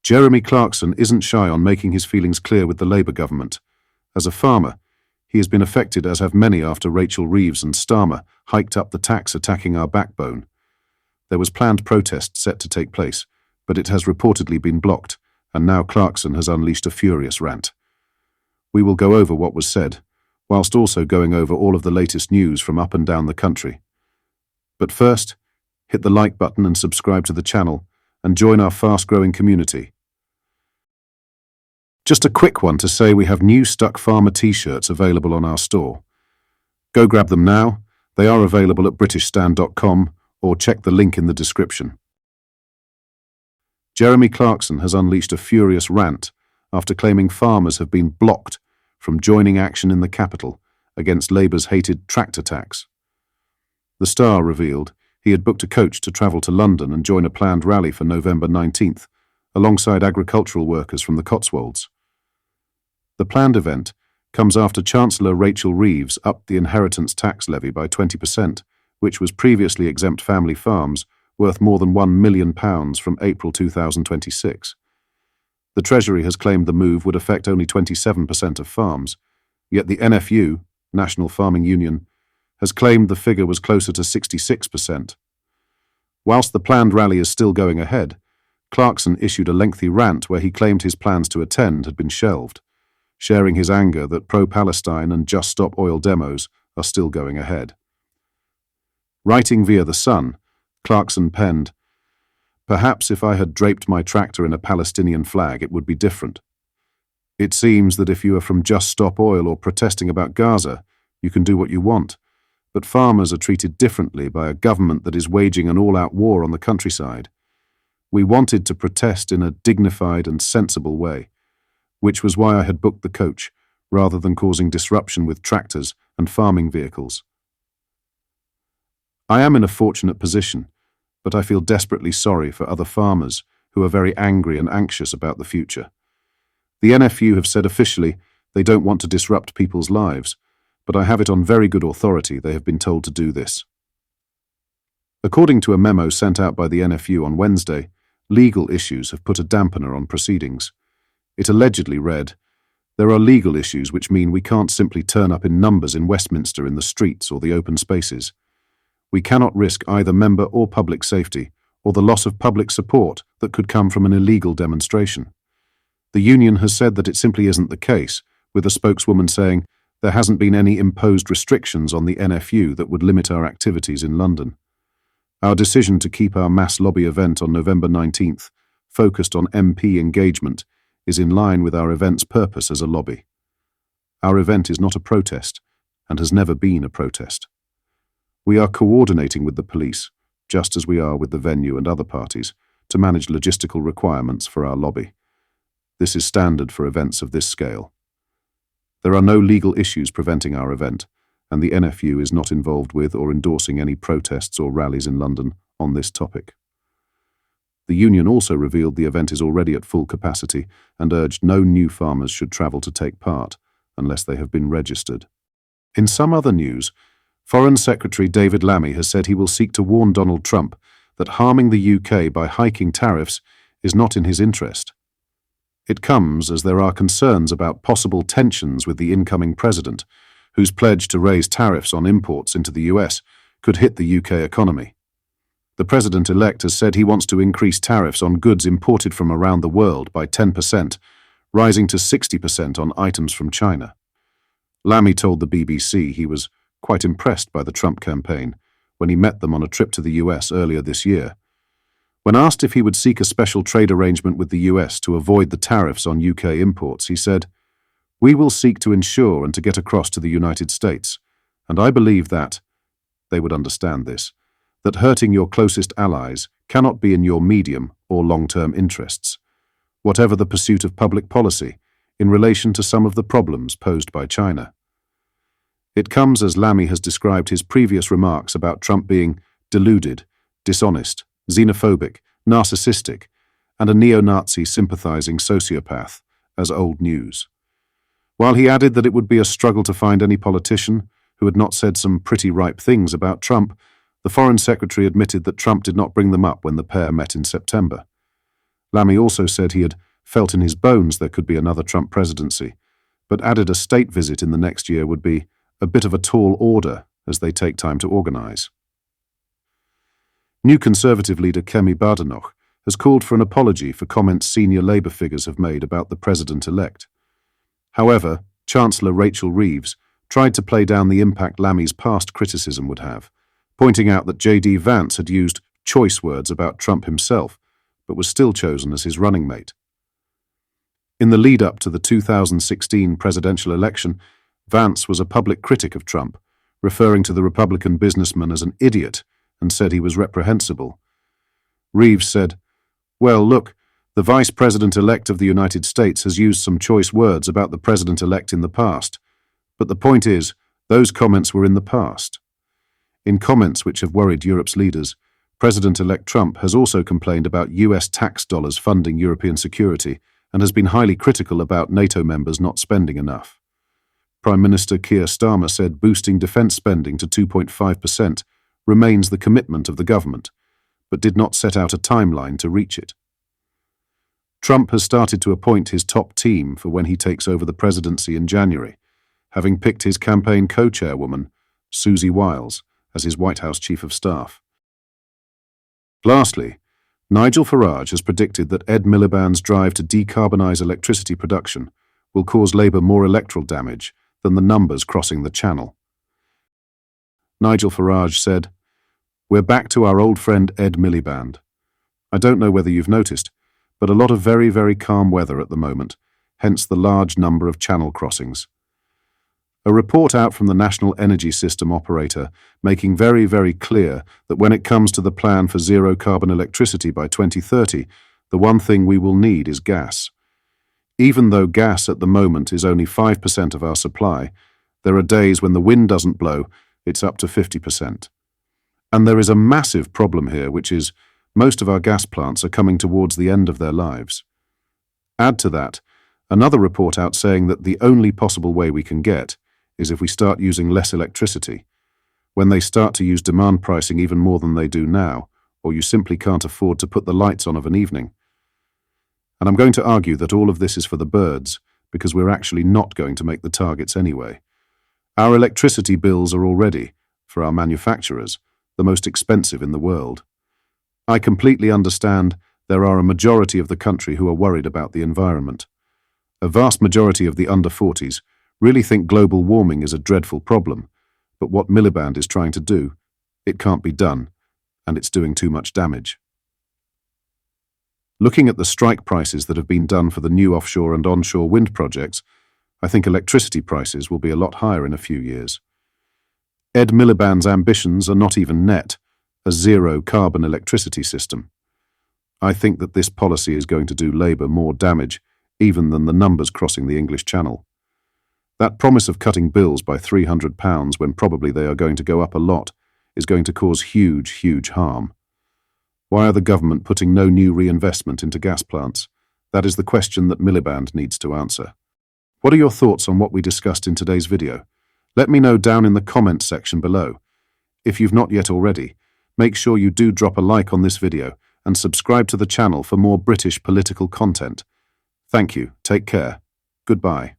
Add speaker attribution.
Speaker 1: Jeremy Clarkson isn't shy on making his feelings clear with the Labour government. As a farmer, he has been affected, as have many, after Rachel Reeves and Starmer hiked up the tax, attacking our backbone. There was planned protest set to take place, but it has reportedly been blocked, and now Clarkson has unleashed a furious rant. We will go over what was said, whilst also going over all of the latest news from up and down the country. But first, hit the like button and subscribe to the channel, and join our fast-growing community. Just a quick one to say we have new Stuck Farmer t-shirts available on our store. Go grab them now. They are available at britishstand.com or check the link in the description. Jeremy Clarkson has unleashed a furious rant after claiming farmers have been blocked from joining action in the capital against Labour's hated tractor tax. The Star revealed he had booked a coach to travel to London and join a planned rally for November 19th, alongside agricultural workers from the Cotswolds. The planned event comes after Chancellor Rachel Reeves upped the inheritance tax levy by 20%, which was previously exempt family farms worth more than £1 million from April 2026. The Treasury has claimed the move would affect only 27% of farms, yet the NFU, National Farming Union, has claimed the figure was closer to 66%. Whilst the planned rally is still going ahead, Clarkson issued a lengthy rant where he claimed his plans to attend had been shelved, sharing his anger that pro-Palestine and Just Stop Oil demos are still going ahead. Writing via The Sun, Clarkson penned, "Perhaps if I had draped my tractor in a Palestinian flag, it would be different. It seems that if you are from Just Stop Oil or protesting about Gaza, you can do what you want. But farmers are treated differently by a government that is waging an all-out war on the countryside. We wanted to protest in a dignified and sensible way, which was why I had booked the coach, rather than causing disruption with tractors and farming vehicles. I am in a fortunate position, but I feel desperately sorry for other farmers who are very angry and anxious about the future. The NFU have said officially they don't want to disrupt people's lives, but I have it on very good authority they have been told to do this." According to a memo sent out by the NFU on Wednesday, legal issues have put a dampener on proceedings. It allegedly read, "There are legal issues which mean we can't simply turn up in numbers in Westminster in the streets or the open spaces. We cannot risk either member or public safety or the loss of public support that could come from an illegal demonstration." The union has said that it simply isn't the case, with a spokeswoman saying, "There hasn't been any imposed restrictions on the NFU that would limit our activities in London. Our decision to keep our mass lobby event on November 19th, focused on MP engagement, is in line with our event's purpose as a lobby. Our event is not a protest, and has never been a protest. We are coordinating with the police, just as we are with the venue and other parties, to manage logistical requirements for our lobby. This is standard for events of this scale. There are no legal issues preventing our event, and the NFU is not involved with or endorsing any protests or rallies in London on this topic." The union also revealed the event is already at full capacity and urged no new farmers should travel to take part unless they have been registered. In some other news, Foreign Secretary David Lammy has said he will seek to warn Donald Trump that harming the UK by hiking tariffs is not in his interest. It comes as there are concerns about possible tensions with the incoming president, whose pledge to raise tariffs on imports into the US could hit the UK economy. The president-elect has said he wants to increase tariffs on goods imported from around the world by 10%, rising to 60% on items from China. Lammy told the BBC he was quite impressed by the Trump campaign when he met them on a trip to the US earlier this year. When asked if he would seek a special trade arrangement with the US to avoid the tariffs on UK imports, he said, "We will seek to ensure and to get across to the United States, and I believe that, they would understand this, that hurting your closest allies cannot be in your medium or long-term interests, whatever the pursuit of public policy, in relation to some of the problems posed by China." It comes as Lammy has described his previous remarks about Trump being deluded, dishonest, xenophobic, narcissistic, and a neo-Nazi sympathizing sociopath as old news. While he added that it would be a struggle to find any politician who had not said some pretty ripe things about Trump, the Foreign Secretary admitted that Trump did not bring them up when the pair met in September. Lammy also said he had felt in his bones there could be another Trump presidency, but added a state visit in the next year would be a bit of a tall order as they take time to organise. New Conservative leader Kemi Badenoch has called for an apology for comments senior Labour figures have made about the president-elect. However, Chancellor Rachel Reeves tried to play down the impact Lammy's past criticism would have, pointing out that J.D. Vance had used choice words about Trump himself, but was still chosen as his running mate. In the lead-up to the 2016 presidential election, Vance was a public critic of Trump, referring to the Republican businessman as an idiot and said he was reprehensible. Reeves said, "Well, look, the Vice President-elect of the United States has used some choice words about the President-elect in the past, but the point is, those comments were in the past." In comments which have worried Europe's leaders, President-elect Trump has also complained about US tax dollars funding European security and has been highly critical about NATO members not spending enough. Prime Minister Keir Starmer said boosting defence spending to 2.5% remains the commitment of the government, but did not set out a timeline to reach it. Trump has started to appoint his top team for when he takes over the presidency in January, having picked his campaign co-chairwoman, Susie Wiles, as his White House Chief of Staff. Lastly, Nigel Farage has predicted that Ed Miliband's drive to decarbonise electricity production will cause Labour more electoral damage than the numbers crossing the Channel. Nigel Farage said, "We're back to our old friend Ed Miliband. I don't know whether you've noticed, but a lot of very, very calm weather at the moment, hence the large number of channel crossings." A report out from the National Energy System operator making very, very clear that when it comes to the plan for zero-carbon electricity by 2030, the one thing we will need is gas. Even though gas at the moment is only 5% of our supply, there are days when the wind doesn't blow, it's up to 50%. And there is a massive problem here, which is most of our gas plants are coming towards the end of their lives. Add to that, another report out saying that the only possible way we can get is if we start using less electricity, when they start to use demand pricing even more than they do now, or you simply can't afford to put the lights on of an evening. And I'm going to argue that all of this is for the birds, because we're actually not going to make the targets anyway. Our electricity bills are already, for our manufacturers, the most expensive in the world. I completely understand there are a majority of the country who are worried about the environment. A vast majority of the under 40s really think global warming is a dreadful problem, but what Miliband is trying to do, it can't be done, and it's doing too much damage. Looking at the strike prices that have been done for the new offshore and onshore wind projects, I think electricity prices will be a lot higher in a few years. Ed Miliband's ambitions are not even net, a zero-carbon electricity system. I think that this policy is going to do Labour more damage even than the numbers crossing the English Channel. That promise of cutting bills by £300 when probably they are going to go up a lot is going to cause huge, huge harm. Why are the government putting no new reinvestment into gas plants? That is the question that Miliband needs to answer. What are your thoughts on what we discussed in today's video? Let me know down in the comments section below. If you've not yet already, make sure you do drop a like on this video and subscribe to the channel for more British political content. Thank you, take care, goodbye.